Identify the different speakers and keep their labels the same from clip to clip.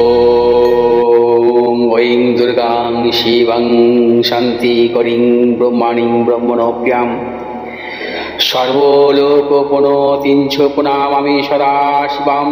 Speaker 1: ॐ ऐं दुर्गां शिवं शान्तिकरीं ब्रह्मणीं ब्रह्मणोऽप्यां सर्वलोकपुनोतीं च पुनामामि सदा शिवां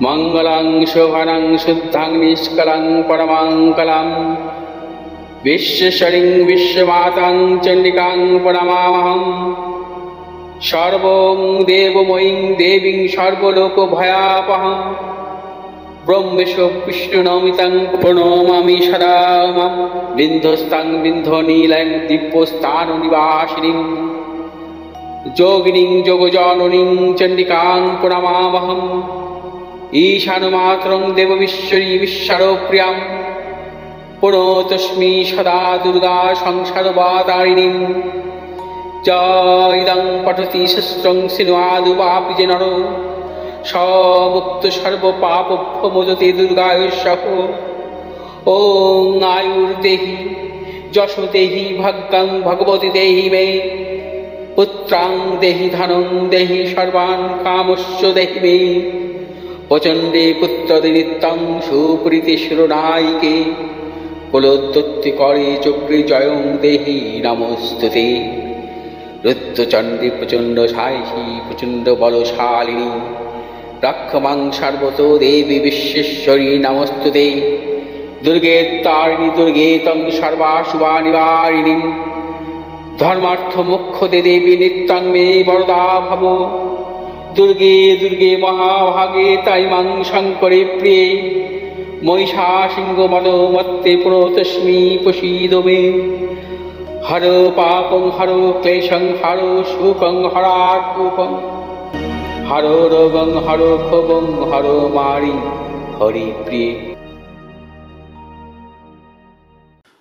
Speaker 1: मङ्गलं शोभनं शुद्धं निष्कलं परमङ्गलं विश्वेश्वरीं विश्वमातां चण्डिकां प्रणमामहं सर्वं देवमयीं देवीं सर्वलोकभयापहं ब्रह्मेशो विष्णुनमितं प्रणमामि सदा बिन्धस्तां बिन्धनीलं दिव्यस्थाननिवासिनीं योगिनीं योगजननीं चण्डिकां प्रणमामहम् ईशानमात्रं देवविश्वरी विश्वप्रियां प्रणतोऽस्मि सदा दुर्गा संसारवातारिणीं इदं पठति शस्त्रं सिन्वादुवापि च नरो मुक्त सर्वपापभ्यो मोचते दुर्गायुष्यः ॐ आयुर्देहि यशो देहि भाग्यं भगवती देहि मे पुत्रां देहि धनं देहि सर्वान् कामस्य देहि मे प्रचण्डे पुत्रदे नित्यं सुप्रीति शिरोनायिके कुलोत्पत्तिकरे चक्रे जयं देहि नमोस्तुते रुद्रचण्डी प्रचण्ड सायिषी प्रचण्ड बलशालिनी रक्षमां सर्वतो देवी विश्वेश्वरी नमोस्तुते दुर्गे तारिणी दुर्गे तं सर्वाशुभानिवारिणीं धर्मार्थ मोक्षदे देवी नित्यं मे वरदा भव दुर्गे दुर्गे महाभागे ताइमां शङ्करे प्रिये महिषासिंहमदोमत्ते प्रणतोऽस्मि प्रसीद मे हरो पापं हरो क्लेशं हरो शोकं हरात्मकं हरो रोगं हरो क्षोभं हरो मारि हरि प्रिय।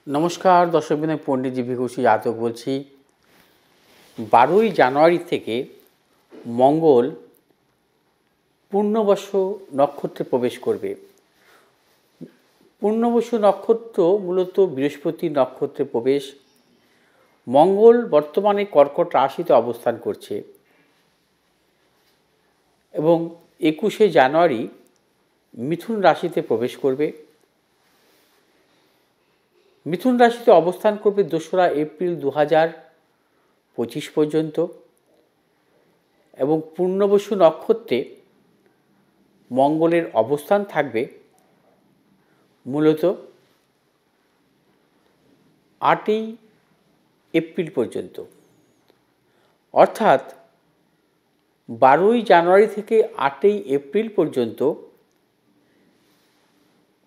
Speaker 2: নমস্কার দর্শকবৃন্দ, পণ্ডিতজি ভিঘুষী জাতক বলছি। 12ই জানুয়ারি থেকে মঙ্গল পূর্ণবসু নক্ষত্রে প্রবেশ করবে। পূর্ণবসু নক্ষত্র মূলত বৃহস্পতি নক্ষত্রে প্রবেশ। মঙ্গল বর্তমানে কর্কট রাশিতে অবস্থান করছে এবং 21শে জানুয়ারি মিথুন রাশিতে প্রবেশ করবে। মিথুন রাশিতে অবস্থান করবে 2রা এপ্রিল 2025 পর্যন্ত এবং পূর্ণবসু নক্ষত্রে মঙ্গলের অবস্থান থাকবে মূলত 8ই এপ্রিল পর্যন্ত। অর্থাৎ 12ই জানুয়ারি থেকে 8ই এপ্রিল পর্যন্ত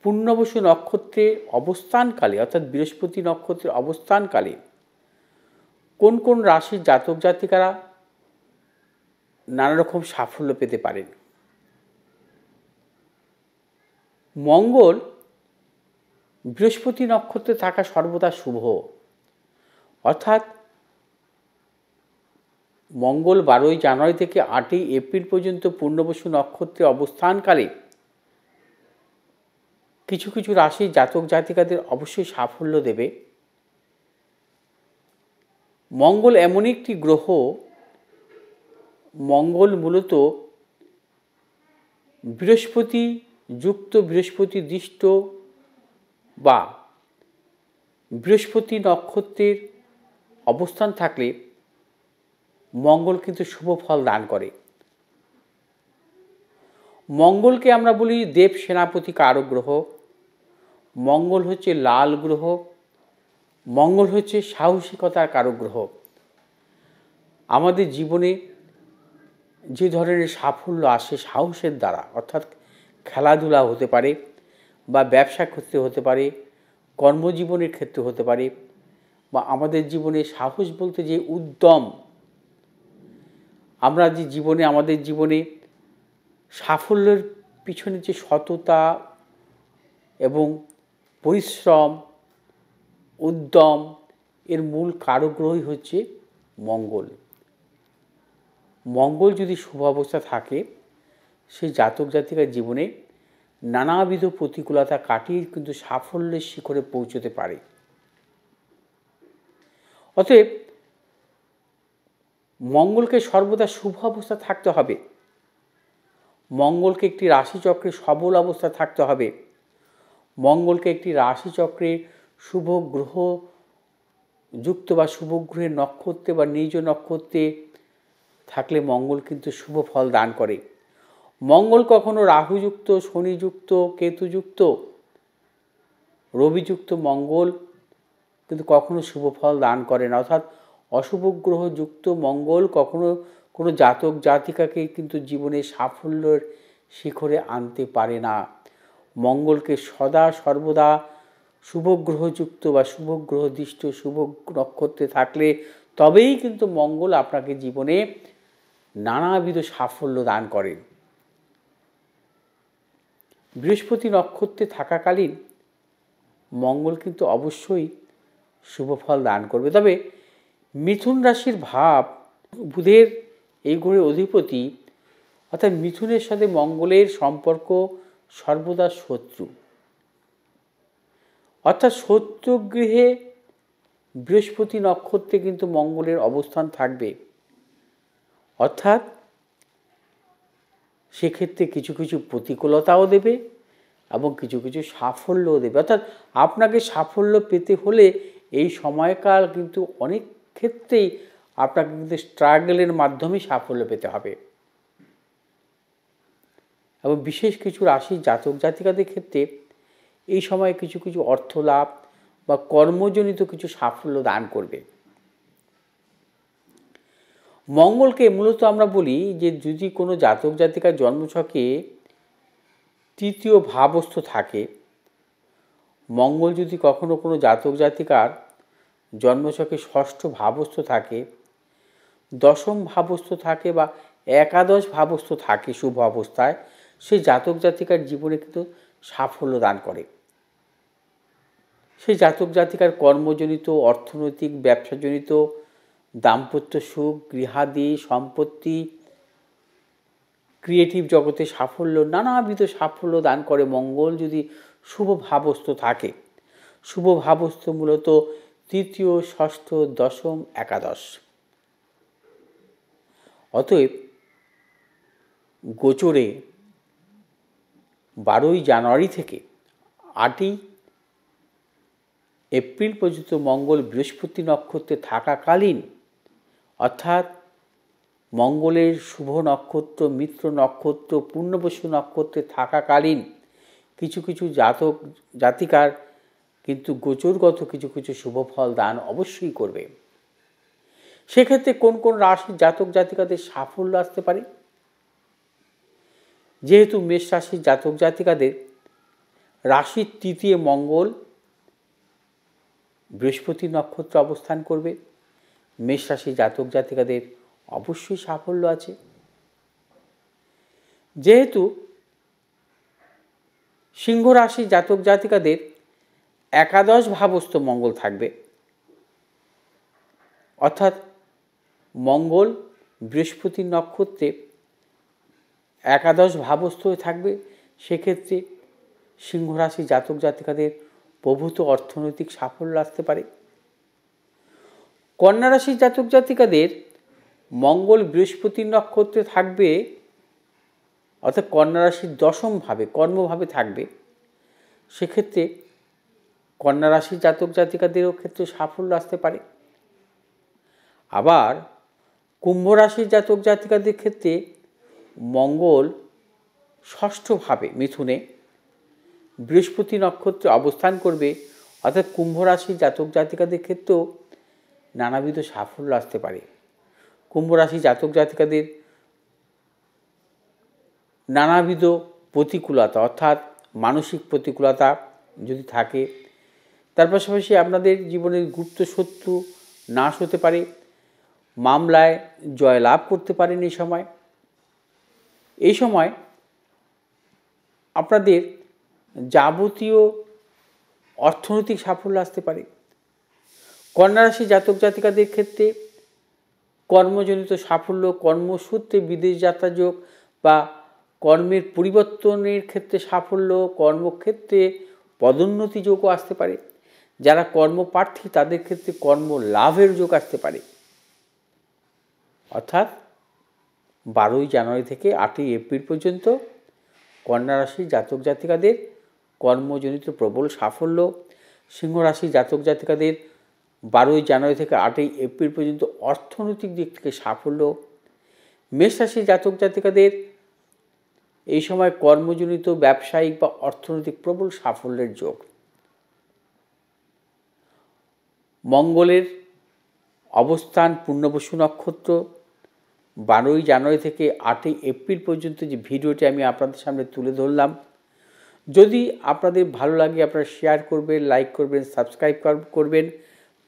Speaker 2: পূর্ণবসু নক্ষত্রের অবস্থানকালে অর্থাৎ বৃহস্পতি নক্ষত্রের অবস্থানকালে কোন কোন রাশির জাতক জাতিকারা নানা রকম সাফল্য পেতে পারেন। মঙ্গল বৃহস্পতি নক্ষত্রে থাকা সর্বদা শুভ। অর্থাৎ মঙ্গল 12ই জানুয়ারি থেকে 8ই এপ্রিল পর্যন্ত পূর্ণবসু নক্ষত্রে অবস্থানকালে কিছু কিছু রাশির জাতক জাতিকাদের অবশ্যই সাফল্য দেবে। মঙ্গল এমন একটি গ্রহ, মঙ্গল মূলত বৃহস্পতি যুক্ত বৃহস্পতি দৃষ্ট বা বৃহস্পতি নক্ষত্রের অবস্থান থাকলে মঙ্গল কিন্তু শুভ ফল দান করে। মঙ্গলকে আমরা বলি দেব সেনাপতি কারক গ্রহ। মঙ্গল হচ্ছে লাল গ্রহ। মঙ্গল হচ্ছে সাহসিকতার কারক গ্রহ। আমাদের জীবনে যে ধরনের সাফল্য আসে সাহসের দ্বারা, অর্থাৎ খেলাধুলা হতে পারে বা ব্যবসা ক্ষেত্রে হতে পারে, কর্মজীবনের ক্ষেত্রে হতে পারে, বা আমাদের জীবনে সাহস বলতে যে উদ্যম, আমরা যে জীবনে আমাদের জীবনে সাফল্যের পিছনে যে সততা এবং পরিশ্রম উদ্যম, এর মূল কারক গ্রহই হচ্ছে মঙ্গল। মঙ্গল যদি শুভ অবস্থা থাকে সেই জাতক জাতিকার জীবনে নানাবিধ প্রতিকূলতা কাটিয়ে কিন্তু সাফল্যের শিখরে পৌঁছতে পারে। অতএব মঙ্গলকে সর্বদা শুভ অবস্থা থাকতে হবে। মঙ্গলকে একটি রাশিচক্রে সবল অবস্থা থাকতে হবে। মঙ্গলকে একটি রাশিচক্রে শুভ গ্রহ যুক্ত বা শুভ গ্রহের নক্ষত্রে বা নিজ নক্ষত্রে থাকলে মঙ্গল কিন্তু শুভ ফল দান করে। মঙ্গল কখনো রাহুযুক্ত, শনিযুক্ত, কেতুযুক্ত, রবিযুক্ত মঙ্গল কিন্তু কখনো শুভ ফল দান করে না। অর্থাৎ অশুভ গ্রহ যুক্ত মঙ্গল কখনো কোনো জাতক জাতিকাকে কিন্তু জীবনে সাফল্যের শিখরে আনতে পারে না। মঙ্গলকে সদা সর্বদা শুভ গ্রহযুক্ত বা শুভ গ্রহদিষ্ট শুভ নক্ষত্রে থাকলে তবেই কিন্তু মঙ্গল আপনাকে জীবনে নানাবিধ সাফল্য দান করেন। বৃহস্পতি নক্ষত্রে থাকাকালীন মঙ্গল কিন্তু অবশ্যই শুভ ফল দান করবে। তবে মিথুন রাশির ভাব বুধের এই গ্রহের অধিপতি, অর্থাৎ মিথুনের সাথে মঙ্গলের সম্পর্ক সর্বদা শত্রু, অর্থাৎ শত্রু গৃহে বৃহস্পতি নক্ষত্রে কিন্তু মঙ্গলের অবস্থান থাকবে। অর্থাৎ সেক্ষেত্রে কিছু কিছু প্রতিকূলতাও দেবে এবং কিছু কিছু সাফল্যও দেবে। অর্থাৎ আপনাকে সাফল্য পেতে হলে এই সময়কাল কিন্তু অনেক ক্ষেত্রেই আপনাকে কিন্তু স্ট্রাগলের মাধ্যমে সাফল্য পেতে হবে। এবং বিশেষ কিছু রাশির জাতক জাতিকাদের ক্ষেত্রে এই সময় কিছু কিছু অর্থ লাভ বা কর্মজনিত কিছু সাফল্য দান করবে। মঙ্গলকে মূলত আমরা বলি যে যদি কোনো জাতক জাতিকার জন্মছকে তৃতীয় ভাবস্থ থাকে, মঙ্গল যদি কখনো কোনো জাতক জাতিকার জন্মছকে ষষ্ঠ ভাবস্থ থাকে, দশম ভাবস্থ থাকে বা একাদশ ভাবস্থ থাকে শুভ অবস্থায়, সেই জাতক জাতিকার জীবনে কিন্তু সাফল্য দান করে। সেই জাতক জাতিকার কর্মজনিত, অর্থনৈতিক, ব্যবসাজনিত, দাম্পত্য সুখ, গৃহাদি, সম্পত্তি, ক্রিয়েটিভ জগতে সাফল্য, নানাবিধ সাফল্য দান করে মঙ্গল যদি শুভ ভাবস্থ থাকে। শুভ ভাবস্থ মূলত তৃতীয়, ষষ্ঠ, দশম, একাদশ। অতএব গোচরে 12ই জানুয়ারি থেকে 8ই এপ্রিল পর্যন্ত মঙ্গল বৃহস্পতি নক্ষত্রে থাকাকালীন, অর্থাৎ মঙ্গলের শুভ নক্ষত্র মিত্র নক্ষত্র পূর্ণবসু নক্ষত্রে থাকাকালীন কিছু কিছু জাতক জাতিকার কিন্তু গোচরগত কিছু কিছু শুভ ফল দান অবশ্যই করবে। সেক্ষেত্রে কোন কোন রাশির জাতক জাতিকাদের সাফল্য আসতে পারে? যেহেতু মেষ রাশির জাতক জাতিকাদের রাশির তৃতীয় মঙ্গল বৃহস্পতি নক্ষত্র অবস্থান করবে, মেষ রাশির জাতক জাতিকাদের অবশ্যই সাফল্য আছে। যেহেতু সিংহ রাশির জাতক জাতিকাদের একাদশ ভাবস্থ মঙ্গল থাকবে, অর্থাৎ মঙ্গল বৃহস্পতি নক্ষত্রে একাদশ ভাবস্থ হয়ে থাকবে, সেক্ষেত্রে সিংহ রাশির জাতক জাতিকাদের প্রভূত অর্থনৈতিক সাফল্য আসতে পারে। কন্যা রাশির জাতক জাতিকাদের মঙ্গল বৃহস্পতি নক্ষত্রে থাকবে, অর্থাৎ কন্যা রাশির দশম ভাবে কর্মভাবে থাকবে, সেক্ষেত্রে কন্যা রাশির জাতক জাতিকাদেরও ক্ষেত্রে সাফল্য আসতে পারে। আবার কুম্ভ রাশির জাতক জাতিকাদের ক্ষেত্রে মঙ্গল ষষ্ঠ ভাবে মিথুনে বৃহস্পতি নক্ষত্রে অবস্থান করবে, অর্থাৎ কুম্ভ রাশির জাতক জাতিকাদের ক্ষেত্রেও নানাবিধ সাফল্য আসতে পারে। কুম্ভ রাশির জাতক জাতিকাদের নানাবিধ প্রতিকূলতা, অর্থাৎ মানসিক প্রতিকূলতা যদি থাকে, তার পাশাপাশি আপনাদের জীবনের গুপ্ত শত্রু নাশ হতে পারে, মামলায় জয় লাভ করতে পারেন। এই সময় আপনাদের যাবতীয় অর্থনৈতিক সাফল্য আসতে পারে। কন্যা রাশি জাতক জাতিকাদের ক্ষেত্রে কর্মজনিত সাফল্য, কর্মসূত্রে বিদেশ যাত্রা যোগ বা কর্মের পরিবর্তনের ক্ষেত্রে সাফল্য, কর্মক্ষেত্রে পদোন্নতি যোগও আসতে পারে। যারা কর্মপ্রার্থী তাদের ক্ষেত্রে কর্ম লাভের যোগ আসতে পারে। অর্থাৎ 12ই জানুয়ারি থেকে 8ই এপ্রিল পর্যন্ত কন্যা রাশির জাতক জাতিকাদের কর্মজনিত প্রবল সাফল্য, সিংহ রাশির জাতক জাতিকাদের 12ই জানুয়ারি থেকে 8ই এপ্রিল পর্যন্ত অর্থনৈতিক দিক থেকে সাফল্য, মেষ রাশির জাতক জাতিকাদের এই সময় কর্মজনিত ব্যবসায়িক বা অর্থনৈতিক প্রবল সাফল্যের যোগ। মঙ্গলের অবস্থান পূর্ণবসু নক্ষত্র 12ই জানুয়ারি থেকে 8ই এপ্রিল পর্যন্ত যে ভিডিওটি আমি আপনাদের সামনে তুলে ধরলাম, যদি আপনাদের ভালো লাগে আপনারা শেয়ার করবেন, লাইক করবেন, সাবস্ক্রাইব করবেন,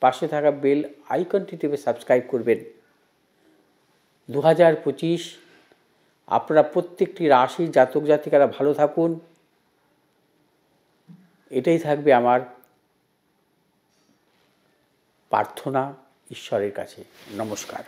Speaker 2: পাশে থাকা বেল আইকনটি টিপে সাবস্ক্রাইব করবেন। 2025 আপনারা প্রত্যেকটি রাশির জাতক জাতিকারা ভালো থাকুন, এটাই থাকবে আমার প্রার্থনা ঈশ্বরের কাছে। নমস্কার।